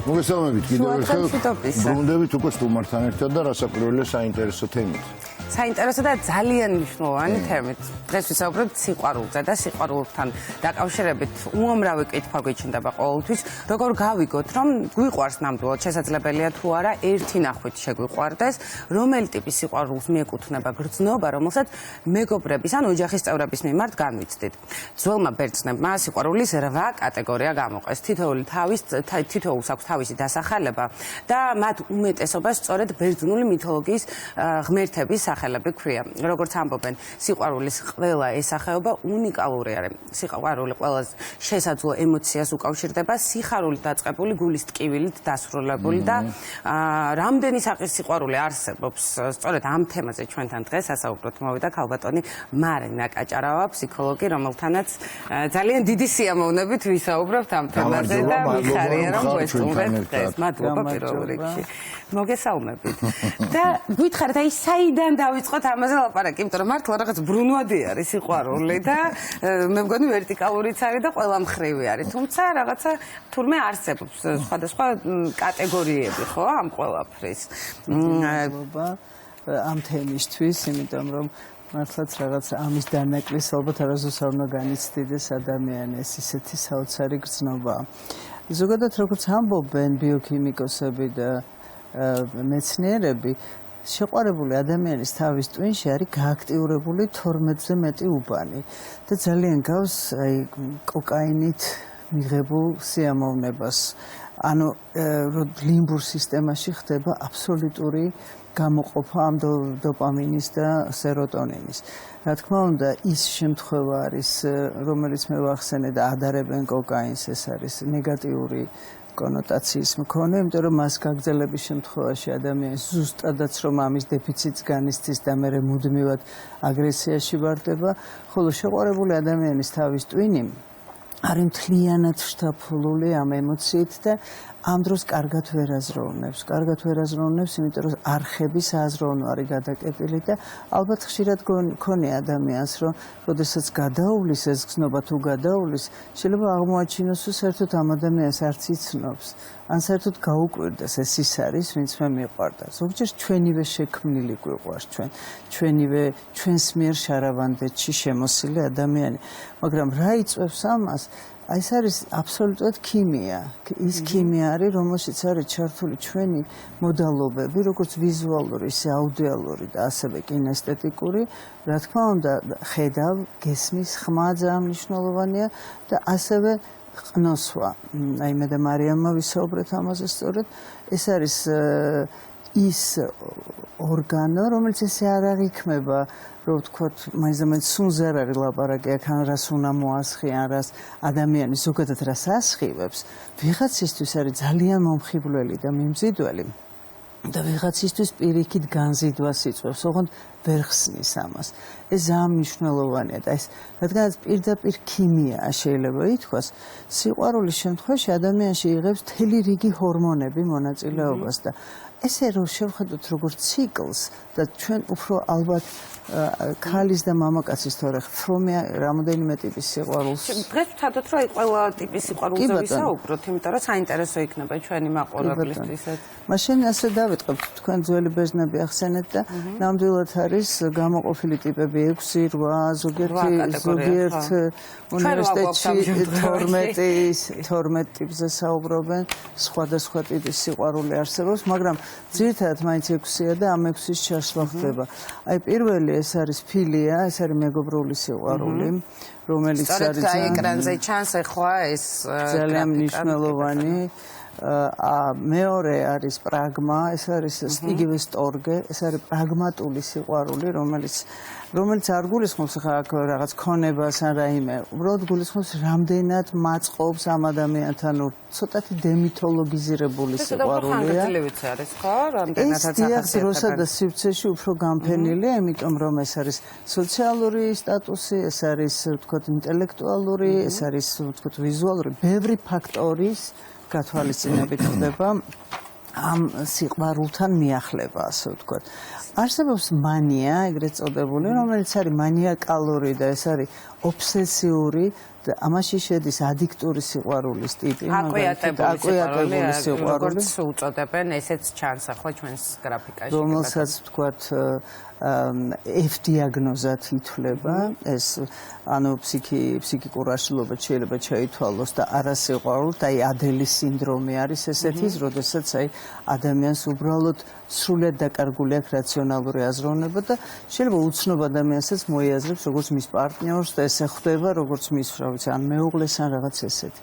მოგესალმებით კიდევ ერთხელ. ბრუნდებით უკვე სტუმართან ერთად და რასაკვირველია საინტერესო თემით. საინტერესო და ძალიან მნიშვნელოვანი თემით. დღეს ვისაუბრებთ სიყვარულზე და სიყვარულთან დაკავშირებით უამრავი კითხვა გვიჩნდება ყოველთვის. როგორ გავიგოთ, რომ გვიყვარს ნამდვილად, შესაძლებელია თუ არა ერთი ნახვით შეგვიყვარდეს, რომელი ტიპის სიყვარულს მიეკუთვნება გრძნობა, რომელსაც მეგობრების ან ოჯახის წევრების მიმართ განვიცდით. ძველმა ბერძნებმა სიყვარულის 8 კატეგორია გამოყეს. თითოეულს აქვს თავისი დასახელება და მათ უმეტესობას სწორედ ბერძნული მითოლოგიის ღმერთების სახელები ქვია. როგორც ამბობენ, სიყვარულის ყველა ეს სახეობა უნიკალური არის. სიყვარული ყველაზე შესაძლო ემოციას უკავშირდება სიხარულით დაწყებული გულის ტკივილით დასრულებული და რამდენი სახის სიყვარული არსებობს. სწორედ ამ თემაზე ჩვენთან დღეს ასაუბროთ მოვიდა ქალბატონი მარინა კაჭარავა, ფსიქოლოგი, რომელთანაც ძალიან დიდი სიამოვნებით ვისაუბრებთ ამ თემაზე და მიხარია რომ გვესწრებთ დღეს. მადლობა პირველ რიგში. მოგესალმებით. და გითხარით, აი საიდან დავიწყოთ ამაზე ლაპარაკი, იმიტომ რომ მართლა რაღაც ბრუნვადი არის სიყვარული და მე მგონი ვერტიკალურიც არის და ყველა მხრივი არის. თუმცა რაღაცა თურმე არსებობს სხვადასხვა კატეგორიები, ხო, ამ ყველაფრის. ამ თემისთვის, იმიტომ რომ მართლაც რაღაც ამის დანაკლისს ალბათ არასდროს არ უნდა განიცდიდეს ადამიანის ისეთი საოცარი გრძნობა. ზოგადად როგორც ამბობენ ბიოქიმიკოსები და მეცნიერები, შეყვარებული ადამიანის თავის ტვინში არის გააქტიურებული 12-ზე მეტი უბანი და ძალიან გავს აი კოკაინით მიღებულ სიამოვნებას. ანუ ლიმბურ სისტემაში ხდება აბსოლუტური გამოყოფა ამ დოპამინის და სეროტონინის. რა თქმა უნდა, ის შემთხვევა არის, რომელიც მე ვახსენე და ადარებენ კოკაინს, ეს არის ნეგატიური კონოტაციის მქონე, იმიტომ რომ მას გაგრძელების შემთხვევაში ადამიანს ზუსტადაც რომ ამის დეფიციტს განიცდის და მერე მუდმივად აგრესიაში ვარდება, ხოლო შეყვარებული ადამიანის თავის ტვინი არის მთლიანად შთაფლული ამ ემოციით და ამ დროს კარგად ვერ აზროვნებს. კარგად ვერ აზროვნებს, იმიტომ რომ არხები სააზროვნო არის გადაკეტილი და ალბათ ხშირად გქონია ადამიანს, რომ როდესაც გადაუვლის ეს გზნობა თუ გადაუვლის, შეიძლება აღმოაჩინოს, რომ საერთოდ ამ ადამიანს არც იცნობს. ან საერთოდ გაუკვირდეს ეს ის არის, ვინც მე მიყვარდა. ზოგჯერ ჩვენივე შექმნილი გვიყვარს ჩვენივე ჩვენს მიერ შარავანდეთში შემოსილი ადამიანი. მაგრამ რა იწვევს ამას? ეს არის აბსოლუტურად ქიმია. ის ქიმია არის, რომელშიც არის ჩართული ჩვენი მოდალობები, როგორც ვიზუალური, ისე აუდიალური და ასევე კინესთეტიკური. რა თქმა უნდა, ხედავ, გესმის ხმა ძალიან მნიშვნელოვანია და ასევე ყნოსვა. აი მე და მარიამმა ვისაუბრეთ ამაზე სწორედ. ეს არის ის ორგანო, რომელიც ესე არ აღიქმება, რომ ვთქვათ, მაინც სუნზე არ არის ლაპარაკი, აქ ან რას უნდა მოასხიან, რას ადამიანი ზოგადად რას ასხივებს. ვიღაცისთვის არის ძალიან მომხიბვლელი და მიმზიდველი და ვიღაცისთვის პირიქით განზიდვას იწვევს, ოღონდ ვერ ხსნის ამას. ეს ძალიან მნიშვნელოვანია და ეს რადგანაც პირდაპირ ქიმიაა შეიძლება ითქვას, სიყვარულის შემთხვევაში ადამიანში იღებს მთელი რიგი ჰორმონები მონაწილეობას და ესე რომ შევხედოთ როგორც ციკლს და ჩვენ უფრო ალბათ ქალის და მამაკაცის თორე ხმრომია რამოდენიმე ტიპის სიყვარულს. დღეს ვთქვათ, რომ ყველა ტიპის სიყვარულზე ვისაუბროთ, იმიტომ რომ საინტერესო იქნება ჩვენი მაყურებლისთვისაც. მაშინ ასე დავიწყებთ, თქვენ ძველი ბერძნები ახსენეთ და ნამდვილად არის გამოყოფილი ტიპები 6-8, ზოგიერთ უნივერსიტეტში 12 ტიპზე საუბრობენ, სხვადასხვა ტიპის სიყვარული არსებობს, მაგრამ ძირითადად მაინც 6-ია და ამ 6-ის ჩასვლა ხდება. აი პირველი ეს არის ფილია, ეს არის მეგობრული სიყვარული, რომელიც არის ეკრანზე ჩანს ახლა ეს ძალიან მნიშვნელოვანი. მეორე არის პრაგმა, ეს არის იგივე სტორგე, ეს არის პრაგმატული სიყვარული, რომელიც არ გულისხმობს ახლა რაღაც ქონებას ან რაიმე, უბრალოდ გულისხმობს რამდენად მაწყობს ამ ადამიანთან ცოტათი დემითოლოგიზირებული სიყვარულია. არის ხო, რამდენადაც ახასიათებს. დროსა და სივრცეში უფრო განფენილია, იმიტომ რომ ეს არის სოციალური სტატუსი, ეს არის ვთქვათ ინტელექტუალური, ეს არის ვთქვათ ვიზუალური, ბევრი ფაქტორის გათვალისწინებით ხდება ამ სიყვარულთან მიახლება, ასე ვთქვათ. არსებობს მანია, ეგრეთ წოდებული, რომელიც არის მანიაკალური და ეს არის ობსესიური და ამაში შედის ადიქტური სიყვარულის ტიპი, აკვიატებული სიყვარული, როგორც უწოდებენ, ესეც ჩანს ახლა ჩვენს გრაფიკაში. რომელსაც ვთქვათ F-დიაგნოზად ითვლება, ეს ანუ ფსიქიკურ აშლილობად შეიძლება შეითვალოს და არასიყვარულით, აი ადელის სინდრომი არის ესეთი, როდესაც აი ადამიანს უბრალოდ სრულად დაკარგული აქვს რაციონალური აზროვნება და შეიძლება უცნობ ადამიანსაც მოიაზრებს როგორც მის პარტნიორს და ესე ხვდება როგორც მის, რა ვიცი, ან მეუღლეს ან რაღაც ესეთი.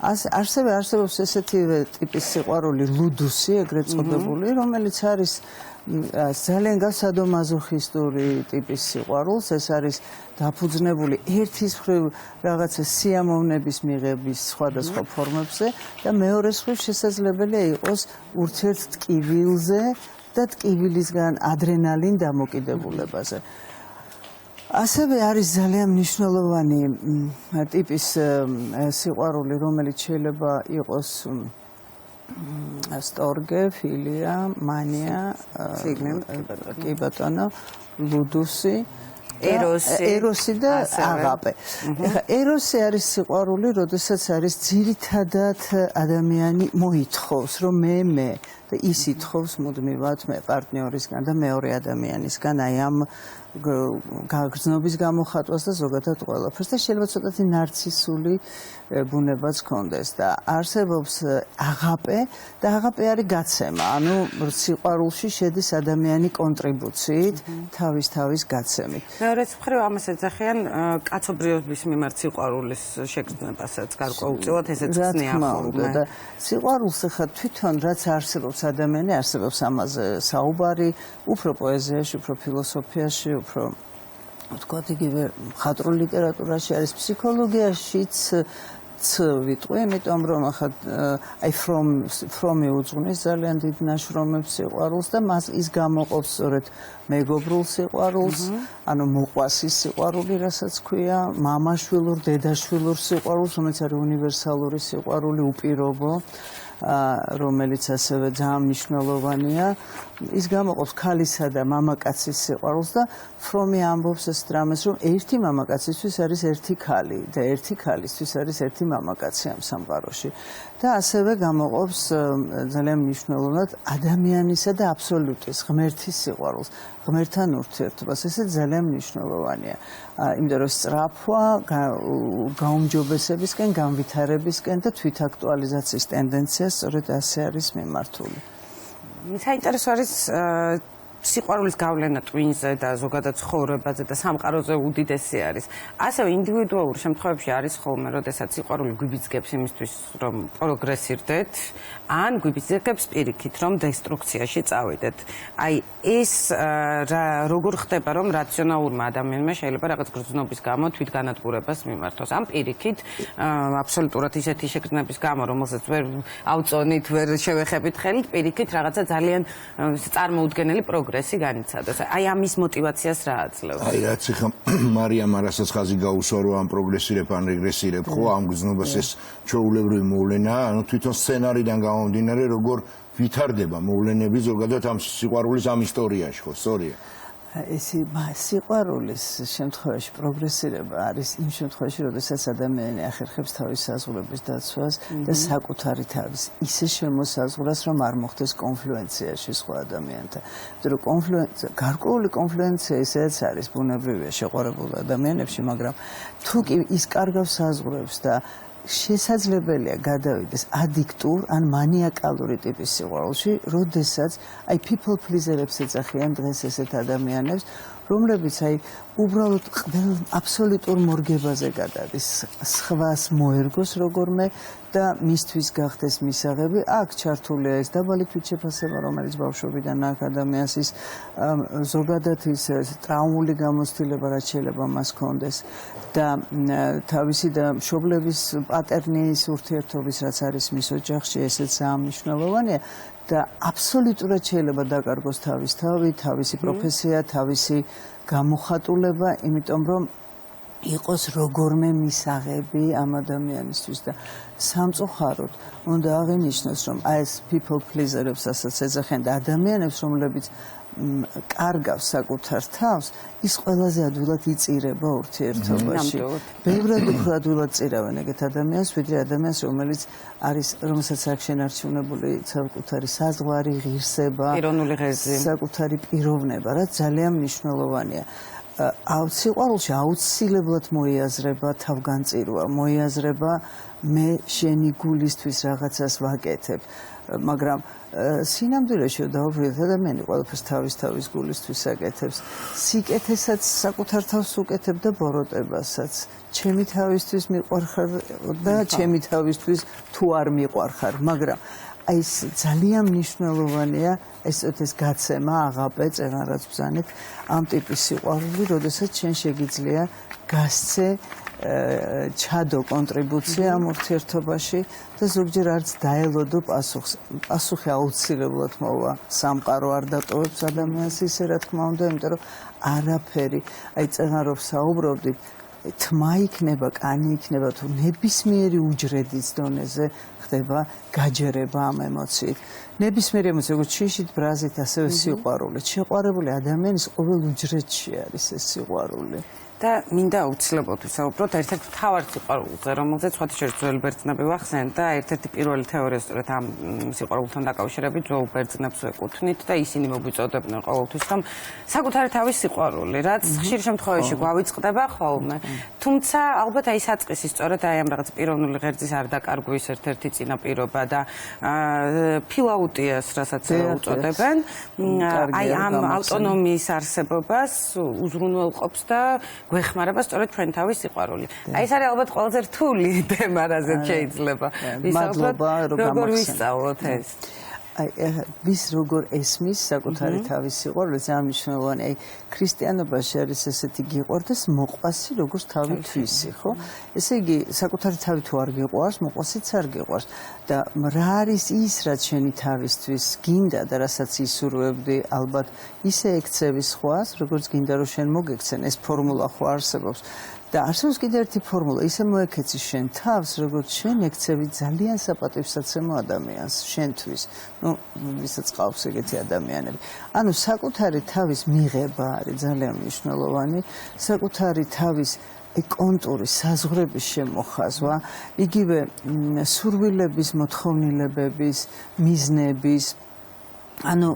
არსებობს ესეთივე ტიპის სიყვარული, ლუდუსი, ეგრეთ წოდებული, რომელიც არის ძალიან გასადომაზოხისტური ტიპის სიყვარულს, ეს არის დაფუძნებული ერთის მხრივ რაღაცა სიამოვნების მიღების სხვადასხვა ფორმებზე და მეორეს მხრივ შესაძლებელია იყოს ურთიერთ ტკივილზე და ტკივილისგან ადრენალინ დამოკიდებულებაზე. ასევე არის ძალიან მნიშვნელოვანი ტიპის სიყვარული, რომელიც შეიძლება იყოს სტორგე, ფილია, მანია, კი ბატონო, ლუდუსი, ეროსი და აღაპე. ეხლა ეროსი არის სიყვარული, როდესაც არის ძირითადად ადამიანი მოითხოვს, რომ მე და ის ითხოვს მუდმივად მე პარტნიორისგან და მეორე ადამიანისგან აი ამ გაგრძნობის გამოხატვას და ზოგადად ყველაფერს და შეიძლება ცოტათი ნარცისული ბუნებაც ჰქონდეს და არსებობს აღაპე და აღაპე არის გაცემა, ანუ სიყვარულში შედის ადამიანი კონტრიბუციით თავის გაცემით. მეორეც მხრივ ამას ეძახიან კაცობრიობის მიმართ სიყვარულის შეგრძნებასაც გარკვეულწილად ესეც ხსნიან და სიყვარულს ხა თვითონ რაც არსებობს ადამიანი არსებობს ამაზე საუბარი უფრო პოეზიაში, უფრო ფილოსოფიაში, უფრო ვთქვათ იგივე მხატვრულ ლიტერატურაში არის ფსიქოლოგიაშიც ვიტყვი, იმიტომ რომ ახლა აი ფრომი უძღვნის ძალიან დიდ ნაშრომებს სიყვარულს და მას ის გამოყოფს სწორედ მეგობრულ სიყვარულს, ანუ მოყვასის სიყვარული, რასაც ქვია, მამაშვილურ, დედაშვილურ სიყვარულს, რომელიც არის უნივერსალური სიყვარული, უპირობო, რომელიც ასევე ძალიან მნიშვნელოვანია. ის გამოყოფს ქალისა და მამაკაცის სიყვარულს და ფრომი ამბობს ესეთ რამეს, რომ ერთი მამაკაცისთვის არის ერთი ქალი და ერთი ქალისთვის არის ერთი მამაკაცი ამ სამყაროში. და ასევე გამოყოფს ძალიან მნიშვნელოვნად ადამიანისა და აბსოლუტის ღმერთის სიყვარულს, ღმერთთან ურთიერთობას. ესე ძალიან მნიშვნელოვანია. იმიტომ რომ სწრაფვა გაუმჯობესებისკენ, განვითარებისკენ და თვითაქტუალიზაციის ტენდენცია სწორედ ასე არის მიმართული. საინტერესო არის სიყვარულის გავლენა ტვინზე და ზოგადად ცხოვრებაზე და სამყაროზე უდიდესი არის. ასევე ინდივიდუალურ შემთხვევებში არის ხოლმე, როდესაც სიყვარული გვიბიძგებს იმისთვის, რომ პროგრესირდეთ, ან გვიბიძგებს პირიქით, რომ დესტრუქციაში წავიდეთ. აი ეს როგორ ხდება, რომ რაციონალურმა ადამიანმა შეიძლება რაღაც გრძნობის გამო თვითგანადგურებას მიმართოს. ამ პირიქით აბსოლუტურად ისეთი შეგრძნების გამო, რომელსაც ვერ ავწონით, ვერ შევეხებით ხელით, პირიქით რაღაცა ძალიან წარმოუდგენელი პროგრესი განიცადოს. აი ამის мотиваციას რა აძლევს? აი რაც ხა მარიამ არასაც ხაზი გაუსვა რომ ამ პროგრესირებ ან რეგრესირებ, ხო, ამ გზნობას ეს ჩვეულებრივი მოვლენაა, ანუ თვითონ სცენარიდან გამომდინარე, როგორ ვითარდება მოვლენები ზოგადად ამ სიყვარულის ამ ისტორიაში, ხო, სწორია. ეს სიყვარულის შემთხვევაში პროგრესირება არის იმ შემთხვევაში, როდესაც ადამიანი ახერხებს თავის საზღვრების დაცვას და საკუთარი თავის ისე შემოსაზღვრას, რომ არ მოხდეს კონფლუენციაში სხვა ადამიანთან. იმიტომ რომ გარკვეული კონფლუენცია ისეც არის ბუნებრივია შეყვარებულ ადამიანებში, მაგრამ თუ კი ის კარგავს საზღვრებს და შესაძლებელია გადავიდეს ადიქტურ ან მანიაკალური ტიპის სიყვარულში, როდესაც აი people pleaser-ებს ეძახიან დღეს ესეთ ადამიანებს, რომლებიც აი უბრალოდ აბსოლუტურ მორგებაზე გადადის, სხვას მოერგოს როგორმე და მისთვის გახდეს მისაღები. აქ ჩართულია ეს დაბალი თვითშეფასება, რომელიც ბავშვობიდან აქ ადამიანს ის ზოგადად ის ტრაუმული გამოცდილება, რაც შეიძლება მას ჰქონდეს და თავისი და მშობლების პატერნის ურთიერთობის, რაც არის მის ოჯახში, ესეც ძალიან მნიშვნელოვანია. და აბსოლუტურად შეიძლება დაკარგოს თავის თავი, თავისი პროფესია, თავისი გამოხატულება, იმიტომ რომ იყოს როგორმე მისაღები ამ ადამიანისთვის და სამწუხაროდ უნდა აღინიშნოს, რომ აი ეს people pleaser-ებს ასაც ეძახიან და ადამიანებს, რომლებიც კარგავს საკუთარ თავს, ის ყველაზე ადვილად იწირება ურთიერთობაში. ბევრად უფრო ადვილად წირავენ ეგეთ ადამიანს, ვიდრე ადამიანს, რომელსაც აქვს შენარჩუნებული საკუთარი საზღვარი, ღირსება, პიროვნული ღერძი, საკუთარი პიროვნება, რაც ძალიან მნიშვნელოვანია. სიყვარულში აუცილებლად მოიაზრება თავგანწირვა, მოიაზრება მე შენი გულისთვის რაღაცას ვაკეთებ, მაგრამ სინამდვილეში დავუბრუნდეთ ადამიანი ყველაფერს თავის გულისთვის აკეთებს. სიკეთესაც საკუთარ თავს უკეთებ და ბოროტებასაც. ჩემი თავისთვის მიყვარხარ და ჩემი თავისთვის თუ არ მიყვარხარ, მაგრამ აი ეს ძალიან მნიშვნელოვანია ეს გაცემა, აღაპე, წეღარაც ბრძანეთ ამ ტიპის სიყვარული, როდესაც შენ შეგიძლია გასცე ჩადო კონტრიბუცია ამ ურთიერთობაში და ზოგჯერ არც დაელოდო პასუხს. პასუხი აუცილებლად მოვა. სამყარო არ დატოვებს ადამიანს ისე რა თქმა უნდა, იმიტომ რომ არაფერი, აი წეღარով საუბრობდით, თმა იქნება, კანი იქნება თუ ნებისმიერი უჯრედის დონეზე ხდება გაჯერება ამ ემოციით. ნებისმიერი ემოცია, როგორც შიშით, ბრაზით, ასევე სიყვარული. შეყვარებული ადამიანის ყოველ უჯრედში არის ეს სიყვარული. და მინდა აუცილებლად ვისაუბროთ ერთ-ერთ მთავარ სიყვარულზე, რომელზეც სხვათა შორის ძველი ბერძნები ვახსენეთ და ერთ-ერთი პირველი თეორია სწორედ ამ სიყვარულთან დაკავშირებით ძველ ბერძნებს ეკუთვნით და ისინი მოგვიწოდებდნენ ყოველთვის, რომ საკუთარი თავის სიყვარული, რაც ხშირ შემთხვევაში გვავიწყდება ხოლმე. თუმცა ალბათ აი საწყისი სწორედ აი ამ რაღაც პიროვნული ღერძის არ დაკარგვის ერთ-ერთი წინაპირობა და ფილაუტიას, რასაც უწოდებენ, აი ამ ავტონომიის არსებობას უზრუნველყოფს და გვეხმარება სწორედ ჩვენ თავის სიყვარული. აი ეს არის ალბათ ყველაზე რთული თემა, რაზეც შეიძლება ვისაუბროთ, როგორ ვისწავლოთ ეს. აი ვის როგორ ესმის საკუთარი თავის სიყვარული, ძალიან მნიშვნელოვანი. აი ქრისტიანობაში არის ესეთი გიყვარდეს მოყვასი როგორც თავი თვისი, ხო? ესე იგი საკუთარი თავი თუ არ გიყვარს, მოყვასიც არ გიყვარს. და რა არის ის, რაც შენი თავისთვის გინდა და რასაც ისურვებდი, ალბათ ისე ექცევი სხვას, როგორც გინდა რომ შენ მოგექცენ, ეს ფორმულა ხო არსებობს. და არსებობს კიდევ ერთი ფორმულა, ისე მოექეცი შენ თავს, როგორც შენ ექცევი ძალიან საპატივსაცემო ადამიანს შენთვის. ვისაც ყავს ეგეთი ადამიანები. ანუ საკუთარი თავის მიღება არის ძალიან მნიშვნელოვანი, საკუთარი თავის კონტურის, საზღვრების შემოხაზვა, იგივე სურვილების, მოთხოვნილებების, მიზნების, ანუ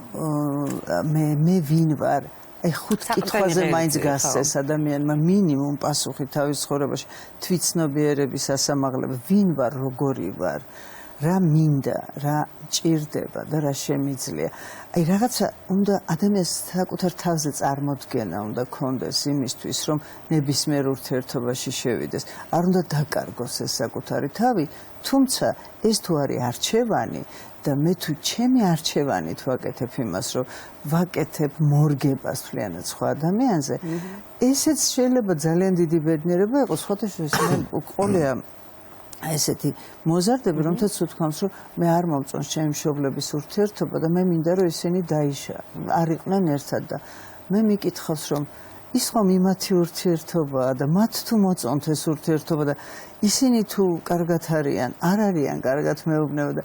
მე ვინ ვარ? აი ხუთ კითხვაზე მაინც გასცეს ადამიანმა მინიმუმ პასუხი თავის ცხოვრებაში, თვითცნობიერების ასამაღლება, ვინ ვარ, როგორი ვარ, რა მინდა, რა ჭირდება და რა შემიძლია. აი რაღაცა უნდა ადამიანს საკუთარ თავზე წარმოდგენა უნდა ქონდეს იმისთვის, რომ ნებისმიერ ურთიერთობაში შევიდეს. არ უნდა დაკარგოს ეს საკუთარი თავი, თუმცა ეს თუ არის არჩევანი და მე თუ ჩემი არჩევანით ვაკეთებ იმას, რომ ვაკეთებ მორგებას მთლიანად სხვა ადამიანზე, ესეც შეიძლება ძალიან დიდი ბედნიერება იყოს, სხვათა შორის ყოლია ესეთი მოზარდები, რომთაც უთქვამს, რომ მე არ მომწონს ჩემი მშობლების ურთიერთობა და მე მინდა რომ ისინი არ იყვნენ ერთად და მე მიკითხავს, რომ ის ხომ იმათი ურთიერთობაა და მათ თუ მოწონთ ეს ურთიერთობა და ისინი თუ კარგად არიან, არ არიან კარგად მეუბნება და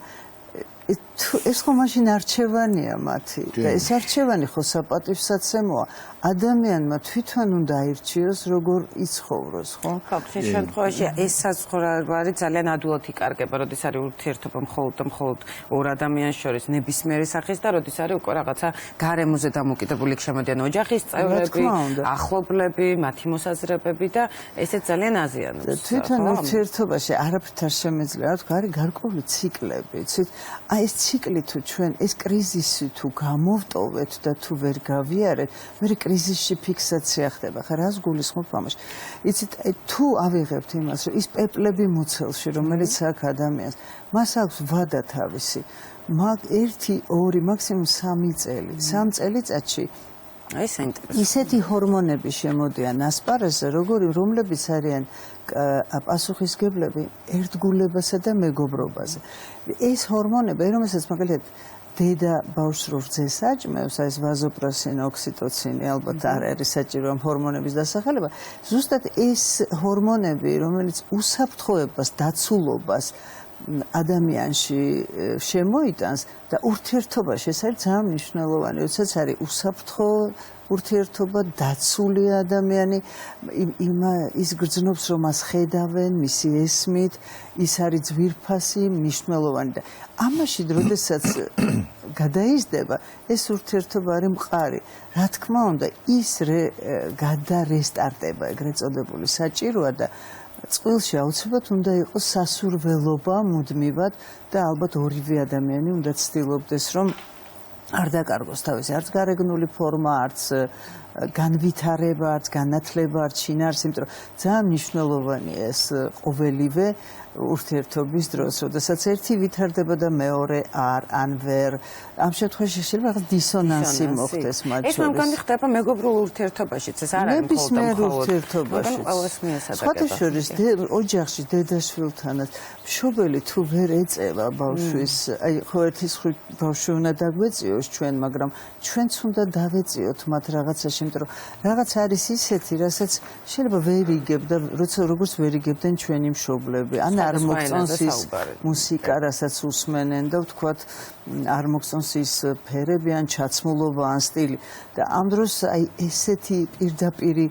ეს ხო მაშინ არჩევანია მათი და ეს არჩევანი ხო საპატივსაცემოა. ადამიანმა თვითონ უნდა აირჩიოს, როგორ იცხოვროს, ხო? ხო, ეს შემთხვევაში ეს საზღვრები ძალიან ადვილად იკარგება, როდის არის ურთიერთობა მხოლოდ ორ ადამიანს შორის ნებისმიერი სახის და როდის არის უკვე რაღაცა გარემოზე დამოკიდებული, შემოდიან ოჯახის წევრები, ახლობლები, მათი მოსაზრებები და ესეც ძალიან აზიანებს. თვითონ ურთიერთობაში არაფრით არ შემეძლია, რა თქმა არის გარკვეული ციკლები, იცით? აი ეს ციკლი თუ ჩვენ ეს კრიზისი თუ გამოვტოვეთ და თუ ვერ გავიარეთ, მე კრიზისში ფიქსაცია ხდება. ხა რას გულისხმობ ამაში? იცით, თუ ავიღებთ იმას, რომ ის პეპლები მუცელში, რომელიც აქვს ადამიანს, მას აქვს ვადა თავისი. ერთი, ორი, მაქსიმუმ 3 წელი. 3 წელიწადში აი საინტერესო. ისეთი ჰორმონები შემოდიან ასპარეზზე, რომლებიც არიან პასუხისგებლები ერთგულებასა და მეგობრობაზე. ეს ჰორმონები, რომელსაც მაგალითად დედა ბავშვს რო რძეს აჭმევს, ეს ვაზოპრესინი, ოქსიტოცინი, ალბათ არ არის საჭირო ამ ჰორმონების დასახელება. ზუსტად ეს ჰორმონები, რომელიც უსაფრთხოებას, დაცულობას ადამიანში შემოიტანს და ურთიერთობაში ეს არის ძალიან მნიშვნელოვანი, როდესაც არის უსაფრთხო ურთიერთობა, დაცული ადამიანი, ის გრძნობს, რომ მას ხედავენ, მისი ესმით, ის არის ძვირფასი, მნიშვნელოვანი და ამაში, როდესაც გადაიზრდება, ეს ურთიერთობა არის მყარი. რა თქმა უნდა, ის გადარესტარტება, ეგრეთ წოდებული, საჭიროა და წყვილში აუცილებლად უნდა იყოს სასურველობა მუდმივად და ალბათ ორივე ადამიანი უნდა ცდილობდეს, რომ არ დაკარგოს თავისი არც გარეგნული ფორმა, არც განვითარება, არც განათლება, არც შინაარსი, იმიტომ რომ ძალიან მნიშვნელოვანია ეს ყოველივე ურთიერთობის დროს, როდესაც ერთი ვითარდება და მეორე არ, ან ვერ. ამ შემთხვევაში შეიძლება რაღაც დისონანსი მოხდეს მათ შორის. ეს მე მგონი ხდება მეგობრულ ურთიერთობაშიც, ეს არ არის ნებისმიერ ურთიერთობაში. ყველას მიესადაგება. სხვათა შორის ოჯახში დედა-შვილთანაც მშობელი თუ ვერ ეწევა ბავშვის, აი ხო ერთის ბავშვი უნდა დაგვეწიოს ჩვენ, მაგრამ ჩვენც უნდა დავეწიოთ მათ რაღაცაში, იმიტომ რომ რაღაც არის ისეთი, რასაც შეიძლება ვერ იგებ და როგორც ვერ იგებდნენ ჩვენი მშობლები. ან არ მოგწონს ის მუსიკა, რასაც უსმენენ და ვთქვათ, არ მოგწონს ის ფერები ან ჩაცმულობა ან სტილი და ამ დროს აი ესეთი პირდაპირი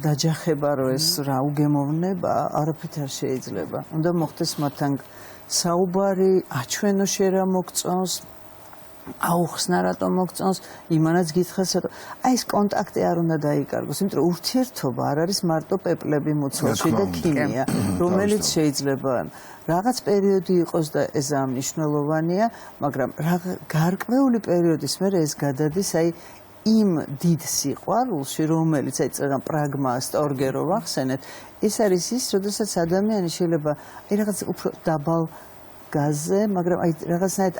დაჯახება, რომ ეს რა უგემოვნება, არაფრით არ შეიძლება. უნდა მოხდეს მათთან საუბარი, აჩვენო შენ რა მოგწონს, აუხსნა რატომ მოგწონს, იმანაც გითხრას რატომ. აი ეს კონტაქტი არ უნდა დაიკარგოს, იმიტომ რომ ურთიერთობა არ არის მარტო პეპლები მუცელში და ქიმია, რომელიც შეიძლება რაღაც პერიოდი იყოს და ეს მნიშვნელოვანია, მაგრამ გარკვეული პერიოდის მერე ეს გადადის აი იმ დიდ სიყვარულში, რომელიც აი წეგან პრაგმა სტორგერო ვახსენეთ, ეს არის ის, როდესაც ადამიანი შეიძლება აი რაღაც უფრო დაბალ გაზზე, მაგრამ აი რაღაცნაირად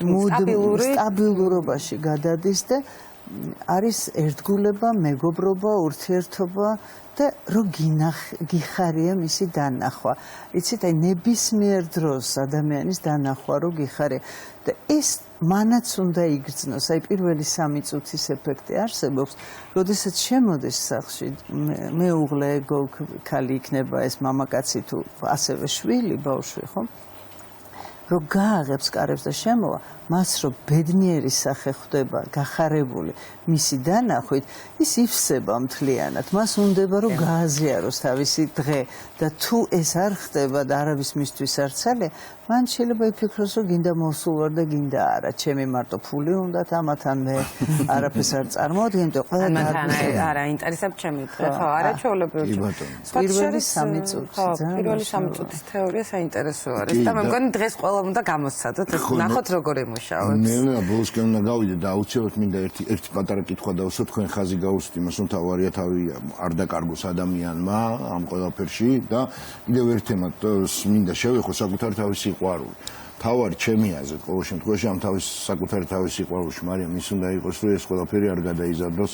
მუდმივი უფრო სტაბილურობაში გადადის და არის ერთგულება, მეგობრობა, ურთიერთობა და რომ გიხარია მისი დანახვა. იცით, აი ნებისმიერ დროს ადამიანის დანახვა რომ გიხარია და ეს მანაც უნდა იგრძნოს. აი პირველი 3 წუთის ეფექტი არსებობს, როდესაც შემოდის სახლში მეუღლე, ქალი იქნება ეს მამაკაცი თუ ასევე შვილი, ბავშვი, ხო? რომ გააღებს კარებს და შემოვა, მას რომ ბედნიერი სახე ხვდება, გახარებული მისი დანახვით, ის იფსება მთლიანად. მას უნდება რომ გააზიაროს თავისი დღე და თუ ეს არ ხდება და არავის მისთვის არ ცალია, მან შეიძლება იფიქროს, რომ გინდა მოსულ ვარ და გინდა არა, ჩემი მარტო ფული უნდათ ამათან მე არაფერს არ წარმოვადგენ და ყველა არა ინტერესებს ჩემი დღე, ხო, არა ჩვეულებრივი. პირველი 3 წუთი. პირველი 3 წუთის თეორია საინტერესო არის და მე მგონი დღეს ყველა უნდა გამოსცადოთ, ნახოთ როგორ ემუშავებს. მე ბოლოსკენ უნდა გავიდე და აუცილებლად მინდა ერთი პატარა კითხვა დავუსვა, თქვენ ხაზი გაუსვით იმას, რომ თავარია თავი არ დაკარგოს ადამიანმა ამ ყველაფერში და კიდევ ერთ თემად მინდა შევეხო საკუთარი თავის სიყვარული. თავარი ჩემი აზრით, ყოველ შემთხვევაში ამ თავის საკუთარი თავის სიყვარულში, მარიამ, ის უნდა იყოს, რომ ეს ყველაფერი არ გადაიზარდოს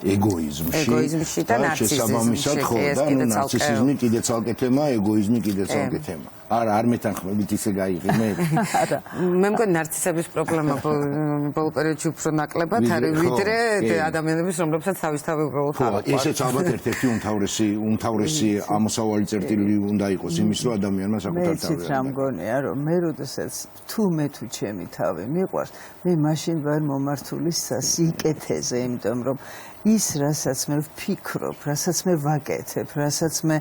ეგოიზმში და ნარცისიზმში. ხო, და ნარცისიზმი კიდე ცალკე თემა, ეგოიზმი კიდე ცალკე თემა. არ მეთანხმებით ისე გაიყინეთ. არა. მე მგონი ნარცისების პრობლემა ბოლო პერიოდში უფრო ნაკლებად არის, ვიდრე ადამიანების, რომლებსაც თავისთავად უბრალოდ არ აქვს. ესეც ალბათ ერთ-ერთი უმთავრესი ამოსავალი წერტილი უნდა იყოს იმის, რომ ადამიანმა საკუთარ თავი. მეც რა მგონია, რომ მე როდესაც თუ ჩემი თავი მიყვარს, მე მაშინ ვარ მომართული სიკეთეზე, იმიტომ რომ ის, რასაც მე ვფიქრობ, რასაც მე ვაკეთებ, რასაც მე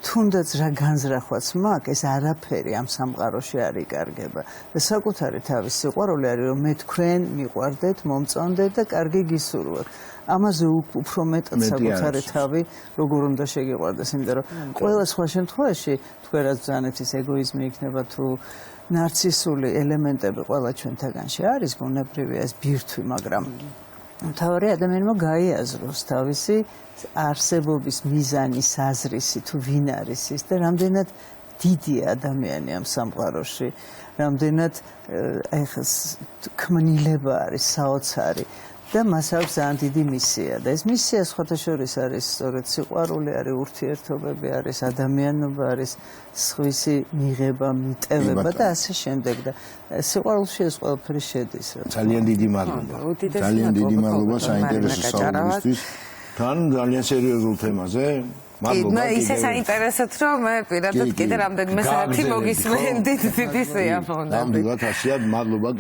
თუნდაც რა განზრახვაც მაქვს, ეს არაფერი ამ სამყაროში არ იკარგება. და საკუთარი თავის სიყვარული არის, რომ მე თქვენ მიყვარდეთ, მომწონდეთ და კარგი გისურვოთ. ამაზე უფრო მეტად საკუთარი თავი როგორ უნდა შეგიყვარდეს, იმიტომ რომ ყველა სხვა შემთხვევაში თქვენ რაც ბრძანეთ ის ეგოიზმი იქნება თუ ნარცისული ელემენტები ყველა ჩვენთაგანში არის, ბუნებრივია ეს ბირთვი, მაგრამ მთავარი ადამიანმა გაიაზროს თავისი არსებობის მიზანი, საზრისი თუ ვინ არის ის და რამდენად დიდია ადამიანი ამ სამყაროში, რამდენად ქმნილება არის საოცარი და მას აქვს ძალიან დიდი მისია და ეს მისია სხვათა შორის არის სწორედ სიყვარული, არის ურთიერთობები, არის ადამიანობა, არის სხვისი მიღება, მიტევება და ასე შემდეგ და სიყვარულში ეს ყველაფერი შედის. ძალიან დიდი მადლობა. ძალიან დიდი მადლობა საინტერესო საუბრისთვის. თან ძალიან სერიოზულ თემაზე მადლობა ისე საინტერესოთ რომ მე პირადად კიდე რამდენიმე საათი მოგისმენდით დიდი სიამოვნებით. ნამდვილად ასეა, მადლობა.